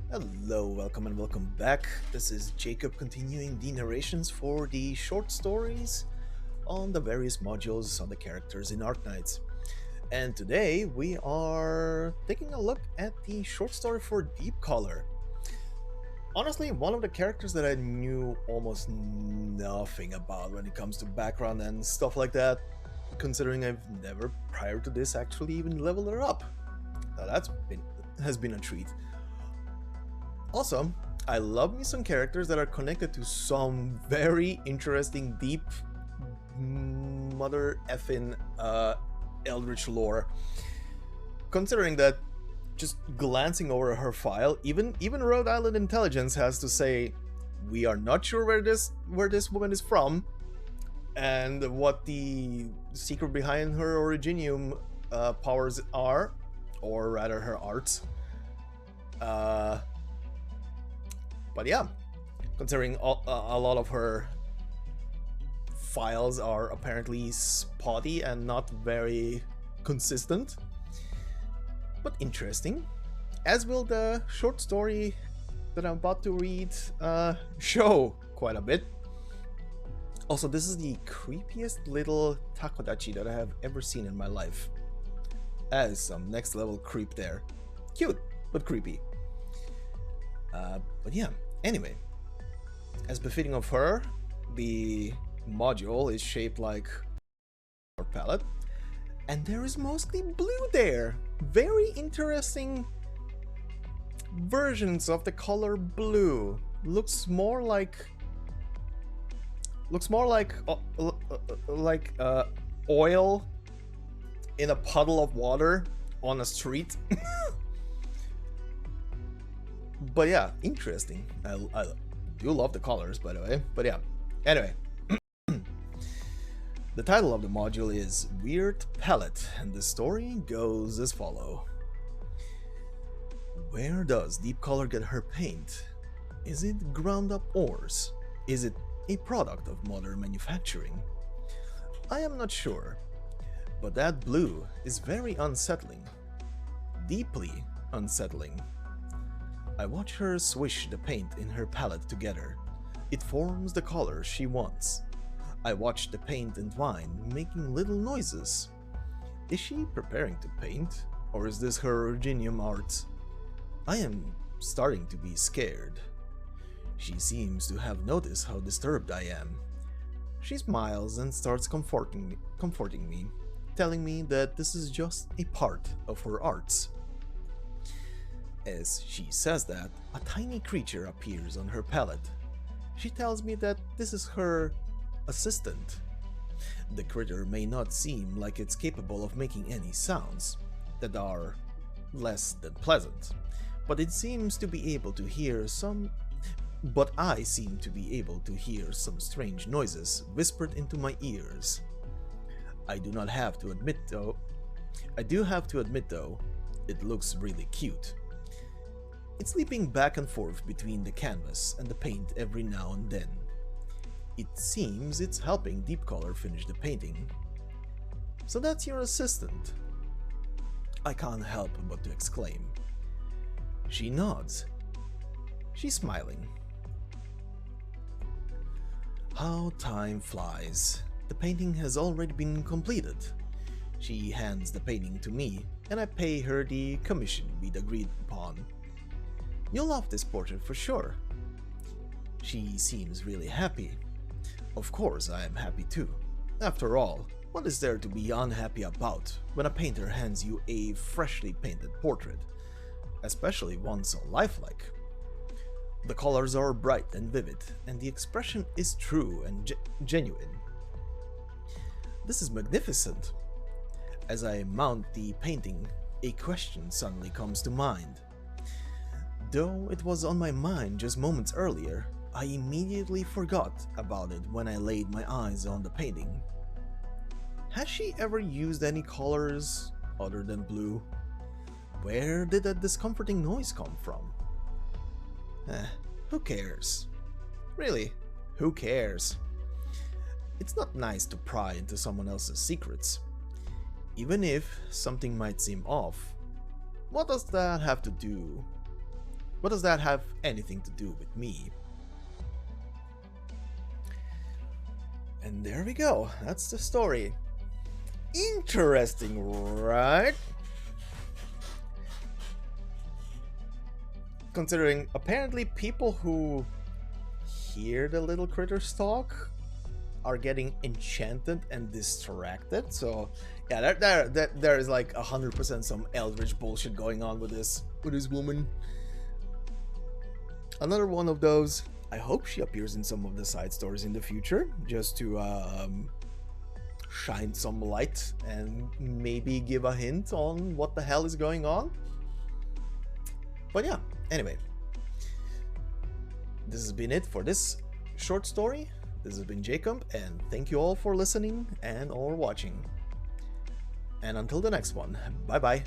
Hello, welcome and welcome back. This is Jacob continuing the narrations for the short stories on the various modules on the characters in Arknights. And today we are taking a look at the short story for Deepcolor. Honestly, one of the characters that I knew almost nothing about when it comes to background and stuff like that, considering I've never prior to this actually even leveled her up. Now has been a treat. Also, I love me some characters that are connected to some very interesting, deep, mother effing Eldritch lore. Considering that, just glancing over her file, even Rhode Island Intelligence has to say, we are not sure where this woman is from, and what the secret behind her Originium powers are, or rather her arts. But yeah, considering a lot of her files are apparently spotty and not very consistent, but interesting, as will the short story that I'm about to read show quite a bit. Also, this is the creepiest little takodachi that I have ever seen in my life. That is some next level creep there. Cute, but creepy. But yeah. Anyway, as befitting of her, the module is shaped like a palette, and there is mostly blue there. Very interesting versions of the color blue. Looks more like oil in a puddle of water on a street. But yeah, interesting. I do love the colors, by the way. But yeah, anyway. The title of the module is Weird Palette, and the story goes as follows. Where does Deepcolor get her paint? Is it ground up ores? Is it a product of modern manufacturing? I am not sure, but that blue is very unsettling. Deeply unsettling. I watch her swish the paint in her palette together. It forms the color she wants. I watch the paint entwine, making little noises. Is she preparing to paint, or is this her Originium art? I am starting to be scared. She seems to have noticed how disturbed I am. She smiles and starts comforting me, telling me that this is just a part of her arts. As she says that, a tiny creature appears on her palette. She tells me that this is her assistant. The critter may not seem like it's capable of making any sounds that are less than pleasant, but it seems to be able to hear some. But I seem to be able to hear some strange noises whispered into my ears. I do have to admit though, it looks really cute. It's leaping back and forth between the canvas and the paint every now and then. It seems it's helping Deepcolor finish the painting. So that's your assistant? I can't help but to exclaim. She nods. She's smiling. How time flies. The painting has already been completed. She hands the painting to me, and I pay her the commission we'd agreed upon. You'll love this portrait for sure. She seems really happy. Of course I am happy too. After all, what is there to be unhappy about when a painter hands you a freshly painted portrait, especially one so lifelike? The colors are bright and vivid, and the expression is true and genuine. This is magnificent. As I mount the painting, a question suddenly comes to mind. Though it was on my mind just moments earlier, I immediately forgot about it when I laid my eyes on the painting. Has she ever used any colors other than blue? Where did that discomforting noise come from? Who cares? Really, who cares? It's not nice to pry into someone else's secrets. Even if something might seem off, what does that have to do What does that have anything to do with me? And there we go. That's the story. Interesting, right? Considering apparently people who hear the little critters talk are getting enchanted and distracted. So yeah, there is like 100% some Eldritch bullshit going on with this woman. Another one of those. I hope she appears in some of the side stories in the future, just to shine some light and maybe give a hint on what the hell is going on. But yeah, anyway, this has been it for this short story. This has been Jacob, and thank you all for listening and or watching. And until the next one, bye bye.